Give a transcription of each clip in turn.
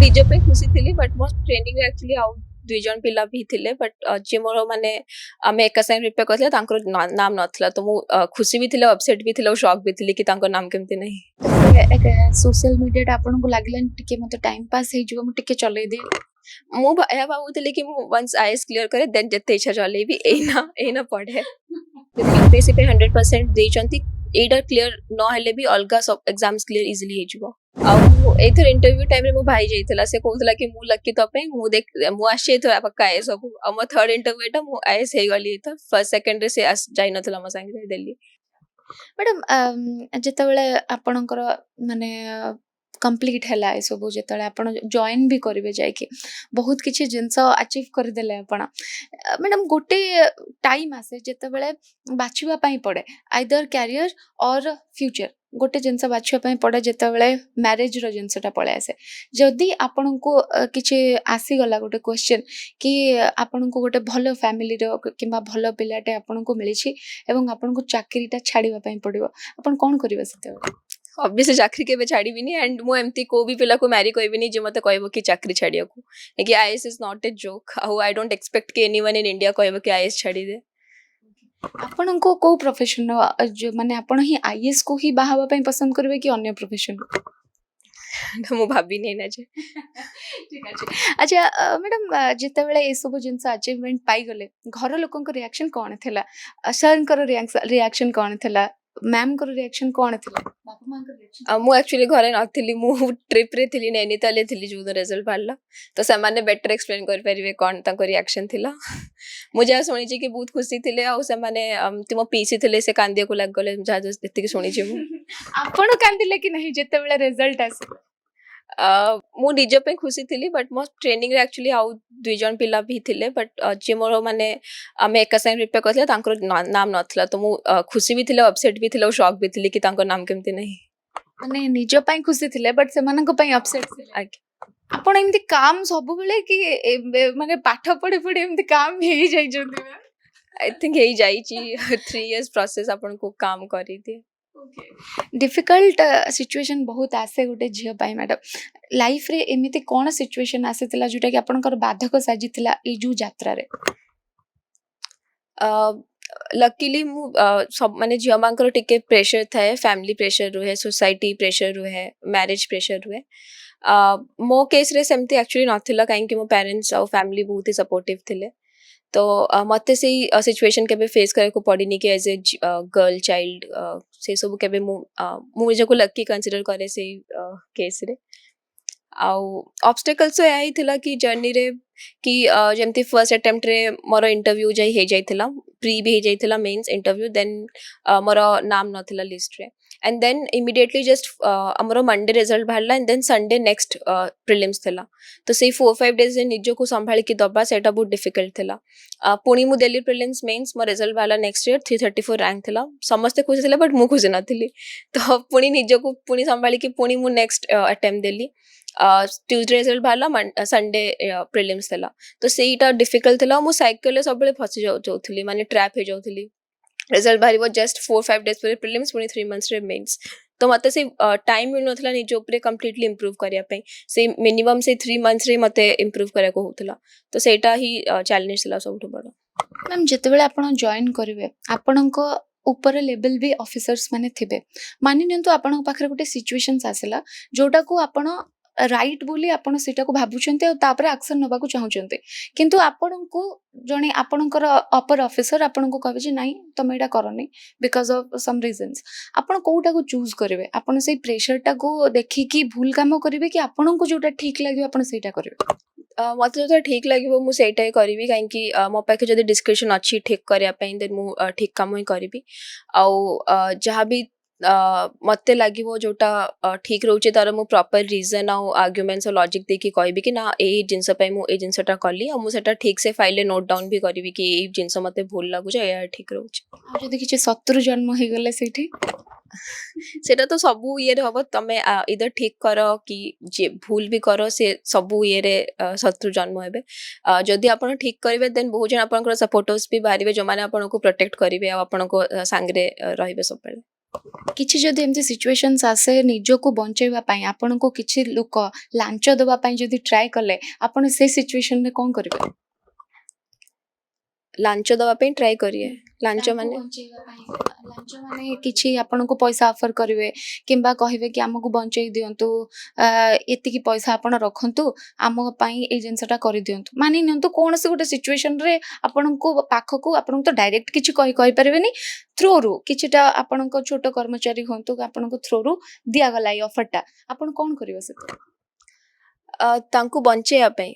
निज पे खुशी थी बट मो ट्रेनिंग एक्चुअली आउ दुई जन पिला भी थिले बट जे मोर माने आमे एक साइन प्रिपेयर करथले तांकर नाम नथला तो मु खुशी भी थिले अपसेट भी थिले और शॉक भी थिले कि तांकर नाम केमती नहीं सोशल मीडिया आपन को लागलन टिके मते टाइम पास हे जो मु टिके चलै दे मु या भाबुथिले कि मु वंस आईएस क्लियर करे देन जते इच्छा चले भी एना पढ़े यूपीएससी पे 100% देचंती एडा क्लियर न हेले भी अलगा सब एग्जाम्स क्लियर इजीली हे जिवो आउ एथर इंटरव्यू टाइम रे मो भाई जाइतला से कहतला कि मु लकी तो पे मु देख मु आछे तो पक्का आईएस सब आ मो थर्ड इंटरव्यू एटा मु आईएस हे गली तो फर्स्ट सेकंड रे से जाई नथला म संगे दिल्ली मैडम जेते बेले आपनकर माने कंप्लीट है ए सब जो आप जॉइन भी करेंगे जाकि बहुत किसी जिनस अचीव करदे आपण मैडम गोटे टाइम आसे जिते बड़े बाछवाई पड़े आइदर कैरियर और फ्यूचर गोटे जिनस बाछवाई पड़े जिते बड़े मैरिज जिनसटा पड़े आसे जदि आपण को किसी आसीगला गोटे क्वेश्चन कि आपण को गोटे भल फैमिली कि भल पिलाटे आपण को मिली एवं आपण को चाकरीटा छाड़ापी पड़ो आप कौन करेंगे से ऑब्वियसली चाकरी के छाड़बी एंड मु एमती को भी पिला को मैरी कहबी जो मत कह कि चाकरी छाड़िया कि IAS is not a joke how I don't expect कि एनीवन इन इंडिया कह कि आईएएस छाड़ी दे आपण को को प्रोफेशन जो माने आपण ही आईएएस को ही बाहावा पई पसंद करबे कि अन्य प्रोफेशन मु भाभी नहीं ना जे ठीक अछि अच्छा मैडम जेते बेले ए सब जिंस अचीवमेंट पाई गले घर लोकन को रिएक्शन कोन थेला सर को रिएक्शन कोन थेला मैम को रिएक्शन कोन थेला बापा मां को रिएक्शन मु एक्चुअली घरे नथिली मु ट्रिप रे थिली नैनीताल थिली जो रिजल्ट बाहरला तो से माने बेटर एक्सप्लेन कर परिवे कोन ताको रिएक्शन थिला मु जा सुनी छी कि बहुत खुशी थिले आ से माने तिमो पीसी थिले से कांदिया को लाग गले जा जति सुनी छी मु आपण कांदिले कि नहीं जेते बेले रिजल्ट आसे मु निज पे खुशी थी बट मो ट्रेनिंग रे एक्चुअली आउ दुई जन पिला भी थिले बट जे मोर माने आमे एक साइन प्रिपेयर करथले तांकर नाम नथला तो मु खुशी भी थिले अपसेट भी थिले और शॉक भी थिले कि तांकर नाम केमती नहीं माने निज पई खुशी थिले बट सेमानन को पई अपसेट थिले आपण एमती काम सब बेले कि माने पाठ पढे पढे एमती काम हे जाई जंदी आई थिंक हे जाई छी 3 इयर्स प्रोसेस आपण को काम करी थी डिफिकल्ट सिचुएशन बहुत आसे गोटे झील पाई मैडम लाइफ रे एमिति कौन सिचुएशन आसीतिला जोटा कि आपनकर बाधक साजितिला ए जो यात्रा रे लकीली मु सब माने झियो मांकर टिके प्रेशर थाए फैमिली प्रेशर रुहे सोसाइटी प्रेशर रुहे मैरिज प्रेशर रुहे मो केस रे सेमती एक्चुअली नथिला काहे कि मो पेरेंट्स और फैमिली बहुत ही सपोर्टिव थिले तो मत से सिचुएशन के फेस करे को पड़ी कि एज ए गर्ल चाइल्ड से सब के मुझे को लकी कंसीडर करे से केस रे आउ ऑब्स्टेकल्स तो यही थिला कि जर्नी रे कि जमती फर्स्ट अटेम्प्ट रे मोर इंटरव्यू जाई हे जाइथिला प्री भी हे जाइथिला मेंस इंटरव्यू देन मोर नाम नथिला लिस्ट रे एंड देन इमीडिएटली जस्ट हमर मंडे रिजल्ट बाहरला and then Sunday next prelims थिला तो से 4-5 डेज रे निजो को संभाली कि दबा सेटा बहुत डिफिकल्ट थिला पुणी मु दिल्ली प्रिलिम्स मेंस मो रिजल्ट बाहरला नेक्स्ट ईयर 334 रैंक थिला समस्त खुशी थिले बट मु खुशी नथिली तो पुणी निजो को पुणी संभाली कि पुणी मु नेक्स्ट अटेम्प्ट देली ट्यूसडे रिजल्ट बाहरला संडे प्रिलिम्स थिला तो सेटा डिफिकल्ट थिला मु साइकिल सब बेले फसी जाउथली माने ट्रैप हे जाउथली रिजल्ट बाहर जस्ट 4-5 डेज पर प्रिलिम्स पुणी 3 मंथ्स रे मेंस तो मते से टाइम मिल नथला निज ऊपर कंप्लीटली इंप्रूव करिया पे से मिनिमम से 3 मंथ्स रे मते इंप्रूव करिया को होतला तो सेटा ही चैलेंज थिला सबटु बड़ मैम जेते बेले आपण जॉइन करिवे आपणको ऊपर लेवल भी ऑफिसर्स माने थिबे मानि नियंतु आपण पाखरे गोटे सिचुएशंस आसेला जोटा को आपण राइट बोली आपण सेटा को भाबुचंते और तापर एक्शन नबा को चाहुचंते किंतु आपण को जने आपणकर अपर ऑफिसर आपण को कहबे जे नाही तमे एटा करनी बिकॉज ऑफ सम रीजंस आपण कोटा को चूज करबे आपण से प्रेशर टा को देखि कि भूल काम करबे कि आपण को जोटा ठीक लागियो आपण सेटा करबे मत जो ठीक लगे मु सेटा ही करी कहीं मो पाखे जब डिस्क्रिप्शन अच्छी ठीक करने देन मु ठीक कम ही करी जहाँ भी मत लगे जोटा ठीक रोचे तार मु प्रॉपर रीजन आर्ग्युमेंट्स और लॉजिक देखी कहबी कि ना यही जिनस मुझे जिनसटा कली मुझे ठीक से फाइल नोट डाउन भी करी कि यही जिनस मत भूल लगुच या ठीक रोचे जदि किछि शत्रु जन्म हो गले सेठी सेटा तो सबू ये हम तमें इधर ठीक कर कि जे भूल भी कर से सबू ये शत्रु जन्म हे जदि आप ठीक करेंगे देन बहुत जन आप सपोर्टर्स भी बाहर जो मैंने आपको प्रोटेक्ट करेंगे आपको सांगे रे सब। କିଛି ଯଦି ଏମିତି ସିଚୁଏସନ୍ସ ଆସେ ନିଜକୁ ବଞ୍ଚେଇବା ପାଇଁ ଆପଣଙ୍କୁ କିଛି ଲୋକ ଲାଞ୍ଚ ଦେବା ପାଇଁ ଯଦି ଟ୍ରାଏ କଲେ ଆପଣ ସେ ସିଚୁଏସନରେ କ'ଣ କରିବେ? ଲାଞ୍ଚ ଦେବା ପାଇଁ ଟ୍ରାଏ କରିବେ। ଲାଞ୍ଚ ତାଙ୍କୁ ମାନେ ବଞ୍ଚେଇବା ପାଇଁ ଲାଞ୍ଚ ମାନେ କିଛି ଆପଣଙ୍କୁ ପଇସା ଅଫର କରିବେ କିମ୍ବା କହିବେ କି ଆମକୁ ବଞ୍ଚେଇ ଦିଅନ୍ତୁ, ଏତିକି ପଇସା ଆପଣ ରଖନ୍ତୁ, ଆମ ପାଇଁ ଏଇ ଜିନିଷଟା କରିଦିଅନ୍ତୁ। ମାନି ନିଅନ୍ତୁ କୌଣସି ଗୋଟେ ସିଚୁଏସନରେ ଆପଣଙ୍କୁ ପାଖକୁ ଆପଣଙ୍କୁ ତ ଡାଇରେକ୍ଟ କିଛି କହିପାରିବେନି, ଥ୍ରୋରୁ କିଛିଟା ଆପଣଙ୍କ ଛୋଟ କର୍ମଚାରୀ ହୁଅନ୍ତୁ ଆପଣଙ୍କ ଥ୍ରୋରୁ ଦିଆଗଲା ଏଇ ଅଫରଟା, ଆପଣ କ'ଣ କରିବେ ସେଥିରେ? ତାଙ୍କୁ ବଞ୍ଚେଇବା ପାଇଁ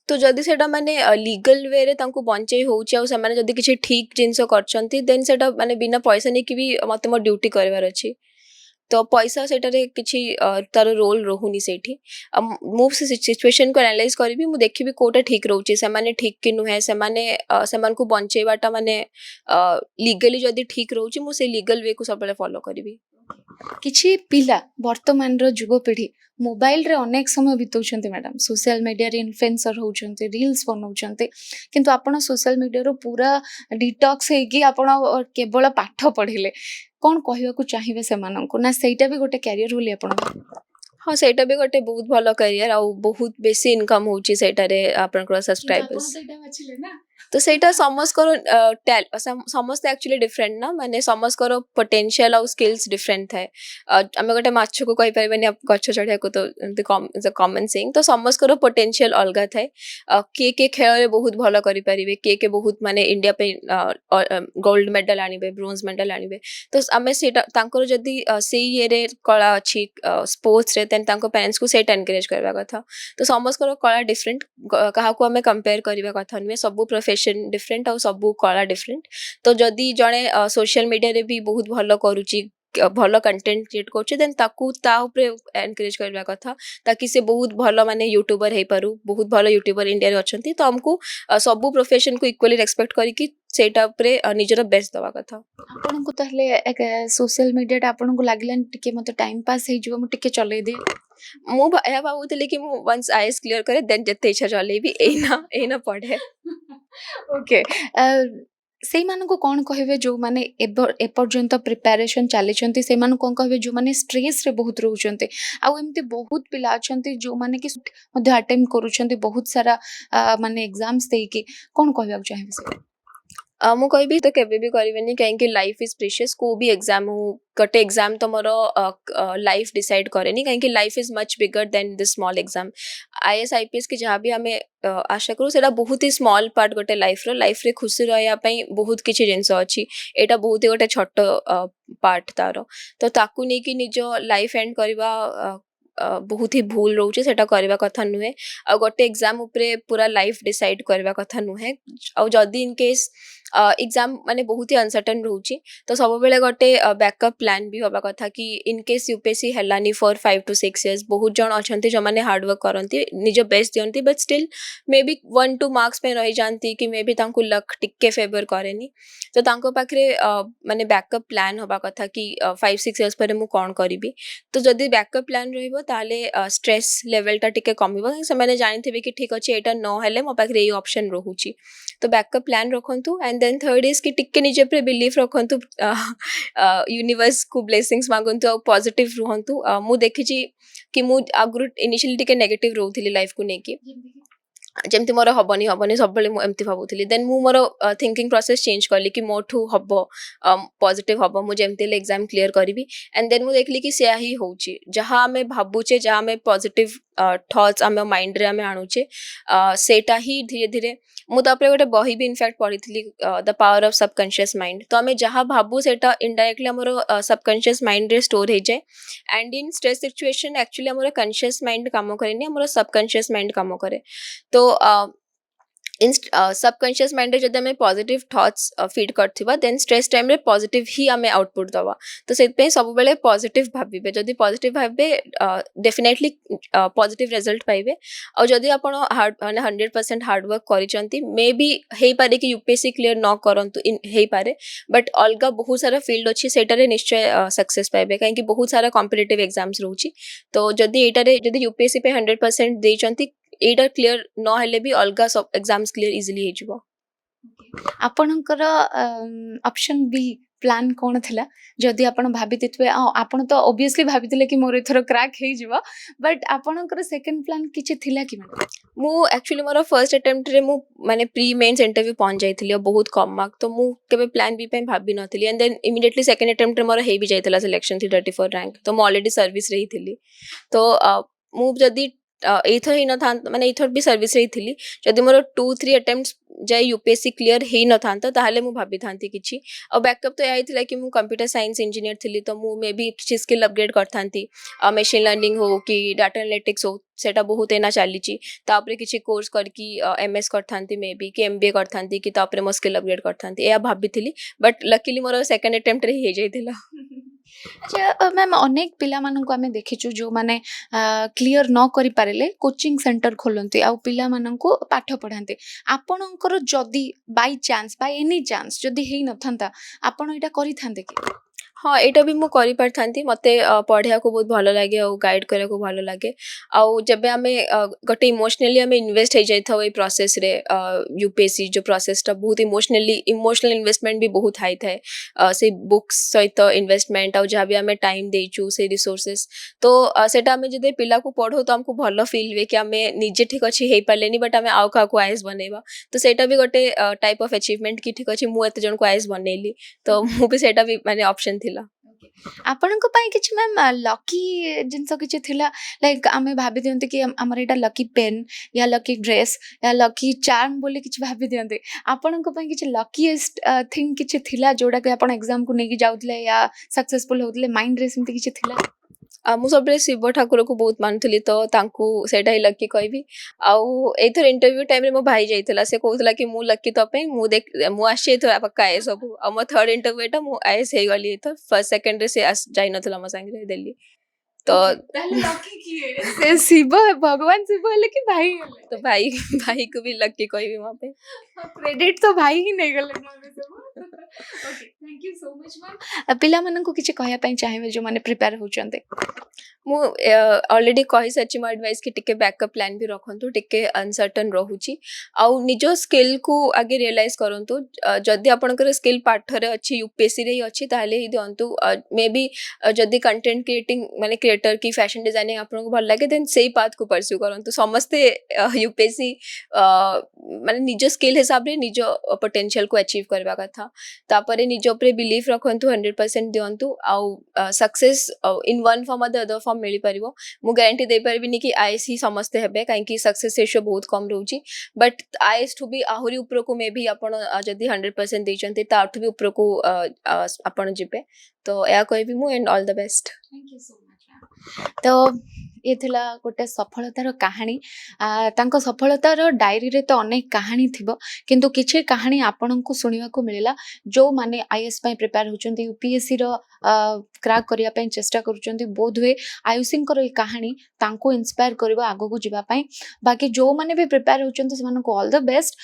ତ ଯଦି ସେଟା ମାନେ ଲିଗାଲ ୱେରେ ତାଙ୍କୁ ବଞ୍ଚେଇ ହେଉଛି ଆଉ ସେମାନେ ଯଦି କିଛି ଠିକ୍ ଜିନିଷ କରିଛନ୍ତି ଦେନ୍ ସେଟା ମାନେ ବିନା ପଇସା ନେଇକି ବି ମୋତେ ମୋ ଡ୍ୟୁଟି କରିବାର ଅଛି। ତ ପଇସା ସେଟାରେ କିଛି ତାର ରୋଲ୍ ରହୁନି ସେଇଠି। ମୁଁ ସେ ସିଚୁଏସନକୁ ଆନାଲାଇଜ୍ କରିବି, ମୁଁ ଦେଖିବି କୋଉଟା ଠିକ୍ ରହୁଛି, ସେମାନେ ଠିକ୍ କି ନୁହେଁ, ସେମାନଙ୍କୁ ବଞ୍ଚେଇବାଟା ମାନେ ଲିଗାଲି ଯଦି ଠିକ୍ ରହୁଛି ମୁଁ ସେଇ ଲିଗାଲ ୱେକୁ ସବୁବେଳେ ଫଲୋ କରିବି। କିଛି ପିଲା ବର୍ତ୍ତମାନର ଯୁବପିଢ଼ି ମୋବାଇଲରେ ଅନେକ ସମୟ ବିତାଉଛନ୍ତି ମ୍ୟାଡ଼ାମ୍, ସୋସିଆଲ ମିଡ଼ିଆରେ ଇନଫ୍ଲୁଏନ୍ସର ହେଉଛନ୍ତି, ରିଲ୍ସ ବନାଉଛନ୍ତି, କିନ୍ତୁ ଆପଣ ସୋସିଆଲ ମିଡ଼ିଆରୁ ପୁରା ଡିଟକ୍ସ ହେଇକି ଆପଣ କେବଳ ପାଠ ପଢ଼ିଲେ, କ'ଣ କହିବାକୁ ଚାହିଁବେ ସେମାନଙ୍କୁ? ନା ସେଇଟା ବି ଗୋଟେ କ୍ୟାରିୟର ବୋଲି ଆପଣ? ହଁ ସେଇଟା ବି ଗୋଟେ ବହୁତ ଭଲ କ୍ୟାରିୟର ଆଉ ବହୁତ ବେଶୀ ଇନକମ୍ ହେଉଛି ସେଇଟାରେ ଆପଣଙ୍କର ସବସ୍କ୍ରାଇବର୍ସ। ତ ସେଇଟା ସମସ୍ତଙ୍କର ସମସ୍ତେ ଆକ୍ଚୁଆଲି ଡିଫରେଣ୍ଟ ନା, ମାନେ ସମସ୍ତଙ୍କର ପୋଟେନ୍ସିଆଲ ଆଉ ସ୍କିଲ୍ସ ଡିଫରେଣ୍ଟ ଥାଏ। ଆମେ ଗୋଟେ ମାଛକୁ କହିପାରିବାନି ଗଛ ଚଢ଼ିବାକୁ, ତ ଏମିତି କମନ୍ ସେଇଂ। ତ ସମସ୍ତଙ୍କର ପୋଟେନ୍ସିଆଲ ଅଲଗା ଥାଏ। କିଏ କିଏ ଖେଳରେ ବହୁତ ଭଲ କରିପାରିବେ, କିଏ ବହୁତ ମାନେ ଇଣ୍ଡିଆ ପାଇଁ ଗୋଲ୍ଡ ମେଡାଲ ଆଣିବେ, ବ୍ରୋଞ୍ଜ ମେଡାଲ ଆଣିବେ। ତ ଆମେ ସେଇଟା ତାଙ୍କର ଯଦି ସେଇ ଇଏରେ କଳା ଅଛି ସ୍ପୋର୍ଟସରେ, ଦେନ୍ ତାଙ୍କ ପ୍ୟାରେଣ୍ଟସକୁ ସେଇଟା ଏନକରେଜ୍ କରିବା କଥା। ତ ସମସ୍ତଙ୍କର କଳା ଡିଫରେଣ୍ଟ, କାହାକୁ ଆମେ କମ୍ପେୟାର କରିବା କଥା ନୁହେଁ। ସବୁ ପ୍ରୋଫେସନ୍ ଡିଫରେଣ୍ଟ ଆଉ ସବୁ କଳା ଡିଫରେଣ୍ଟ। ତ ଯଦି ଜଣେ ସୋସିଆଲ ମିଡ଼ିଆରେ ବି ବହୁତ ଭଲ କରୁଛି, ଭଲ କଣ୍ଟେଣ୍ଟ କ୍ରିଏଟ୍ କରୁଛି, ଦେନ୍ ତାକୁ ତା ଉପରେ ଏନକରେଜ୍ କରିବା କଥା, ତାକି ସେ ବହୁତ ଭଲ ମାନେ ୟୁଟ୍ୟୁବର ହେଇପାରୁ। ବହୁତ ଭଲ ୟୁଟ୍ୟୁବର ଇଣ୍ଡିଆରେ ଅଛନ୍ତି। ତ ଆମକୁ ସବୁ ପ୍ରୋଫେସନକୁ ଇକ୍ୱାଲି ରେସ୍ପେକ୍ଟ କରିକି ସେଇଟା ଉପରେ ନିଜର ବେଷ୍ଟ ଦେବା କଥା। ଆପଣଙ୍କୁ ତାହେଲେ ସୋସିଆଲ ମିଡ଼ିଆଟା ଆପଣଙ୍କୁ ଲାଗିଲାନି ଟିକେ ମୋତେ ଟାଇମ୍ ପାସ୍ ହେଇଯିବ, ମୁଁ ଟିକେ ଚଲେଇଦିଏ? ମୁଁ ଏହା ଭାବୁଥିଲି କି ମୁଁ ୱାନ୍ସ ଆଇଏସ୍ କ୍ଲିୟର କରେ ଦେନ୍ ଯେତେ ଇଚ୍ଛା ଚଲେଇବି, ଏଇନା ପଢ଼େ। ଓକେ, ସେଇମାନଙ୍କୁ କ'ଣ କହିବେ ଯେଉଁମାନେ ଏପର୍ଯ୍ୟନ୍ତ ପ୍ରିପାରେସନ୍ ଚାଲିଛନ୍ତି? ସେମାନଙ୍କୁ କ'ଣ କହିବେ ଯେଉଁମାନେ ଷ୍ଟ୍ରେସ୍ରେ ବହୁତ ରହୁଛନ୍ତି? ଆଉ ଏମିତି ବହୁତ ପିଲା ଅଛନ୍ତି ଯେଉଁମାନେ କି ମଧ୍ୟ ଆଟେମ୍ପ୍ଟ କରୁଛନ୍ତି ବହୁତ ସାରା ମାନେ ଏକ୍ଜାମ୍ସ ଦେଇକି, କ'ଣ କହିବାକୁ ଚାହିଁବେ ସେ? ମୁଁ କହିବି ତ କେବେ ବି କରିବେନି, କାହିଁକି ଲାଇଫ୍ ଇଜ୍ ପ୍ରିସିୟସ୍। କୋଉ ବି ଏକ୍ଜାମ୍ ହଉ, ଗୋଟେ ଏକ୍ଜାମ୍ ତ ମୋର ଲାଇଫ୍ ଡିସାଇଡ୍ କରେନି, କାହିଁକି life is much bigger than this small exam. IAS IPS କି ଯାହା ବି ଆମେ ଆଶା କରୁ ସେଇଟା ବହୁତ ହି ସ୍ମଲ୍ ପାର୍ଟ ଗୋଟେ ଲାଇଫ୍ରେ ଖୁସି ରହିବା ପାଇଁ ବହୁତ କିଛି ଜିନିଷ ଅଛି। ଏଇଟା ବହୁତ ହି ଗୋଟେ ଛୋଟ ପାର୍ଟ ତାର। ତ ତାକୁ ନେଇକି ନିଜ ଲାଇଫ୍ ଏଣ୍ଡ କରିବା ବହୁତ ହି ଭୁଲ ରହୁଛି, ସେଟା କରିବା କଥା ନୁହେଁ। ଆଉ ଗୋଟେ ଏକ୍ଜାମ୍ ଉପରେ ପୁରା ଲାଇଫ୍ ଡିସାଇଡ୍ କରିବା କଥା ନୁହେଁ। ଆଉ ଯଦି ଇନ୍ କେସ୍ ଏକ୍ଜାମ୍ ମାନେ ବହୁତ ହି ଅନସର୍ଟନ୍ ରହୁଛି, ତ ସବୁବେଳେ ଗୋଟେ ବ୍ୟାକଅପ୍ ପ୍ଲାନ୍ ବି ହେବା କଥା କି ଇନ୍ କେସ୍ ୟୁପିଏସ୍ସି ହେଲାନି ଫର୍ 5 to 6 years, ବହୁତ ଜଣ ଅଛନ୍ତି ଯେଉଁମାନେ ହାର୍ଡୱାର୍କ କରନ୍ତି, ନିଜ ବେଷ୍ଟ ଦିଅନ୍ତି, but still maybe 1-2 marks ପାଇଁ ରହିଯାଆନ୍ତି କି ମେ ବି ତାଙ୍କୁ ଲକ୍ ଟିକେ ଫେଭର କରେନି। ତ ତାଙ୍କ ପାଖରେ ମାନେ ବ୍ୟାକଅପ୍ ପ୍ଲାନ୍ ହେବା କଥା କି 5-6 years ପରେ ମୁଁ କ'ଣ କରିବି। ତ ଯଦି ବ୍ୟାକଅପ୍ ପ୍ଲାନ୍ ରହିବ ତାହେଲେ ଷ୍ଟ୍ରେସ୍ ଲେଭେଲଟା ଟିକେ କମିବ, ସେମାନେ ଜାଣିଥିବେ କି ଠିକ୍ ଅଛି ଏଇଟା ନହେଲେ ମୋ ପାଖରେ ଏଇ ଅପସନ୍ ରହୁଛି। ତ ବ୍ୟାକଅପ୍ ପ୍ଲାନ୍ ରଖନ୍ତୁ। ଆଣ୍ଡ ଦେନ୍ ଥର୍ଡ ଇଜ୍ କି ଟିକେ ନିଜ ଉପରେ ବିଲିଭ୍ ରଖନ୍ତୁ, ୟୁନିଭର୍ସକୁ ବ୍ଲେସିଂସ୍ ମାଗନ୍ତୁ ଆଉ ପଜିଟିଭ୍ ରୁହନ୍ତୁ। ମୁଁ ଦେଖିଛି କି ମୁଁ ଆଗରୁ ଇନିशिଆଲି ଟିକେ ନେଗେଟିଭ୍ ରହୁଥିଲି ଲାଇଫ୍କୁ ନେଇକି, ଯେମିତି ମୋର ହବନି ସବୁବେଳେ ମୁଁ ଏମିତି ଭାବୁଥିଲି। ଦେନ୍ ମୁଁ ମୋର ଥିଙ୍କିଂ ପ୍ରୋସେସ୍ ଚେଞ୍ଜ କଲି କି ମୋଠୁ ହବ, ପଜିଟିଭ୍ ହବ, ମୁଁ ଯେମିତି ହେଲେ ଏକ୍ଜାମ୍ କ୍ଲିୟର କରିବି। ଆଣ୍ଡ ଦେନ୍ ମୁଁ ଦେଖିଲି କି ସେୟା ହିଁ ହେଉଛି, ଯାହା ଆମେ ଭାବୁଛେ, ଯାହା ଆମେ ପଜିଟିଭ୍ ଥଟ୍ସ ଆମ ମାଇଣ୍ଡରେ ଆମେ ଆଣୁଛେ, ସେଇଟା ହିଁ ଧୀରେ ଧୀରେ। ମୁଁ ତାପରେ ଗୋଟେ ବହି ବି ଇନଫ୍ୟାକ୍ଟ ପଢ଼ିଥିଲି, the power of subconscious mind. ତ ଆମେ ଯାହା ଭାବୁ ସେଇଟା ଇନଡାଇରେକ୍ଟଲି ଆମର ସବକନସିୟସ୍ ମାଇଣ୍ଡରେ ଷ୍ଟୋର ହେଇଯାଏ। And in stress situation actually ଆମର କନସିୟସ୍ ମାଇଣ୍ଡ କାମ କରେନି, ଆମର ସବକନସିୟସ୍ ମାଇଣ୍ଡ କାମ କରେ। ତ ସବକନସିୟସ୍ ମାଇଣ୍ଡରେ ଯଦି ଆମେ ପଜିଟିଭ୍ ଥଟ୍ସ ଫିଡ୍ କରିଥିବା, ଦେନ୍ ଷ୍ଟ୍ରେସ୍ ଟାଇମ୍ରେ ପଜିଟିଭ୍ ହିଁ ଆମେ ଆଉଟପୁଟ୍ ଦେବା। ତ ସେଥିପାଇଁ ସବୁବେଳେ ପଜିଟିଭ୍ ଭାବିବେ, ଯଦି ପଜିଟିଭ୍ ଭାବିବେ ଡେଫିନେଟଲି ପଜିଟିଭ୍ ରେଜଲ୍ଟ ପାଇବେ। ଆଉ ଯଦି ଆପଣ ମାନେ 100% ହାର୍ଡୱାର୍କ କରିଛନ୍ତି, ମେ ବି ହେଇପାରେ କି ୟୁପିଏସ୍ସି କ୍ଲିୟର ନ କରନ୍ତୁ, ହେଇପାରେ, ବଟ୍ ଅଲଗା ବହୁତ ସାରା ଫିଲ୍ଡ ଅଛି ସେଇଟାରେ ନିଶ୍ଚୟ ସକ୍ସେସ୍ ପାଇବେ, କାହିଁକି ବହୁତ ସାରା କମ୍ପିଟେଟିଭ୍ ଏକ୍ଜାମ୍ସ ରହୁଛି। ତ ଯଦି ଏଇଟାରେ ଯଦି ୟୁପିଏସ୍ସି ପାଇଁ 100% ଦେଇଛନ୍ତି, ଏଇଟା କ୍ଲିୟର ନହେଲେ ବି ଅଲଗା ସବୁ ଏକ୍ଜାମ୍ସ କ୍ଲିୟର ଇଜିଲି ହେଇଯିବ। ଆପଣଙ୍କର ଅପସନ୍ ବି प्लान कौन थिला जदि आपण भाबिथिबे आपण तो ऑब्वियसली भाबिथिले कि मोर एथरो क्रैक हे जिवो बट आपणकर सेकंड प्लान किछि थिला कि मैडम मु एक्चुअली मोर फर्स्ट अटेम्प्ट रे मु माने प्री मेंस इंटरव्यू पहुंच जाइथिली बहुत कम मार्क तो मु केबे प्लान बी पे भाबी नथिली and then immediately second attempt रे मोर हे भी जाइतला सिलेक्शन 334 रैंक तो मु ऑलरेडी सर्विस रही थिली तो मु जदी एथर ही न था माने एथर भी सर्विस रही थिली जदी मोर 2-3 अटेम्प्ट्स जाय यूपीएससी क्लियर हे न था ताहले मु भाबी थांती किछि और बैकअप तो यही थिला कि मु कंप्यूटर साइंस इंजीनियर थिली तो मु मे भी किछि स्किल अपग्रेड करथांती मशीन लर्निंग हो कि डाटा एनालिटिक्स हो सेटा बहुत एना चलीची तापरे किछि कोर्स करकी एमएस करथांती मे भी कि एमबीए करथांती कि तापरे मो स्किल अपग्रेड करथांती या भाबी थिली बट लकीली मोर सेकंड अटेम्प्ट रे हे जाइथिला अच्छा मैम अनेक पिला मानक आमे देखिछु जो माने क्लियर न करि पारेले कोचिंग सेंटर खोलंती आ पिला मानक पाठ पढांती आपणकर जदी by chance by any chance जदी हेई नथांता आपण एटा करि थांते कि हाँ एटा भी मु करि पारथांती मते पढ़िया को बहुत भलो लागे और गाइड करे को भलो लागे आउ जबे हमें गोटे इमोशनली हमें इन्वेस्ट हो जाइथा ए प्रोसेस रे यूपीएससी जो प्रोसेस टा बहुत इमोशनल इन्वेस्टमेंट भी बहुत हाई थाए से बुक्स सहित इन्वेस्टमेंट और जहाँ भी हमें टाइम देचु से रिसोर्सेस तो सेटा हमें जदे पिला को पढ़ो तो हमको भलो फील हुए कि हमें निजे ठीक अच्छी हे पालेनी बट हमें आउ का आईएएस बनेबा तो सेटा भी गोटे टाइप ऑफ अचीवमेंट की ठीक अच्छी मु एते जन को आईएएस बनेली तो मु भी सेटा भी माने ऑप्शन थिला आपणको पाई किछि मैम लकी जिंस किछि थिला लाइक आमे भाबी दियंते कि हमर एटा लकी पेन या लकी ड्रेस या लकी चार्म बोली किछि भाबी दियंते आपणको पाई किछि लकीएस्ट थिंग किछि थिला जोडा के आपण एग्जाम को नेकी जाउतले या सक्सेसफुल होतले माइंड रे सिमते किछि थिला मु सब शिव ठाकुर को बहुत मानुली तो तांकू सेटा ही लकी कहबी आउ एथर इंटरव्यू टाइम रे मो भाई जाइतला से कहतला कि मु लकी तो पे मु देख मु आछे तो पक्का आए सब आ मो थर्ड इंटरव्यू एटा मु आईएएस हे गली तो फर्स्ट सेकंड रे से जाई नथला मो संग रे दिल्ली तो ताले लकी किए से शिव भगवान शिव हले कि भाई हले तो भाई भाई को भी लकी कहबी वहां पे क्रेडिट तो भाई ही नहीं गले okay thank you so much ma'am पिला मानन को किछि कहया पई चाहेबे जो माने प्रिपेयर होचंते मु ऑलरेडी कहि सच्ची मो एडवाइस कि टिके बैकअप प्लान भी रखंतु टिके अनसर्टन रहूची आउ निजो स्किल को आगे रियलाइज करंतु जदी आपनकर स्किल पाठरे अछि यूपीएससी रे अछि ताले ही दियंतु मे बी जदी कंटेंट क्रिएटिंग माने क्रिएटर की फैशन डिजाइनिंग आपन को भल लागे देन सेही पाथ को परस्यू करंतु समस्ते यूपीएससी माने निजो स्किल हिसाब रे निजो पोटेंशियल को अचीव करबा कथा तापरे निजो ऊपर बिलीफ रखंतु 100% दियंतु आउ success in one form another form मिली परिबो मु गारंटी दे परबिनी कि आईएएस ही समझते हेबे काहे कि सक्सेस रेशियो बहुत कम रहउची बट आईएएस टू बी आहुरी ऊपर को मे भी आपण जदी 100% देचंती ताठू भी ऊपर को आपण जिबे तो या कहबी मु and all the best thank you so much तो ये थिला गोटे सफलतार कहानी तांको सफलतार डायरी रे तो अनेक कहानी थिबो किंतु किछि कहानी आपन को सुनिवा को मिलेला जो माने आईएएस पय प्रिपेयर होचंती यूपीएससी रो क्रैक करिया पय चेष्टा करूचंती बोध हुए आयुषिंग को कहानी तांको इंस्पायर करबा आगो को जिबा पय बाकी जो माने भी प्रिपेयर होचंती से माने को ऑल द बेस्ट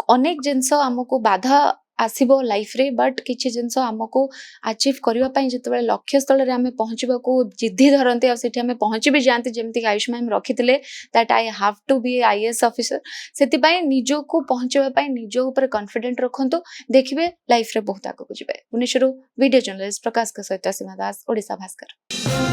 अनेक जिंस हमको बाधा आसीबो लाइफ रे बट किछि जिंस हमको अचीव करबा पय जतबे लक्ष्य स्थल रे हमें पहुंचबा को जिद्दी धरंती आ सेठी हमें पहुंची भी जानती जेमति आयुष मैम रखिथिले that I have to be IAS officer सेति पय निजो को पहुंचबा पय निजो ऊपर कॉन्फिडेंट रखंतु देखिबे लाइफ रे बहुत आगो को जिबे भुवनेश्वर वीडियो जर्नलिस्ट प्रकाश के सहित सीमा दास ओडिशा भास्कर।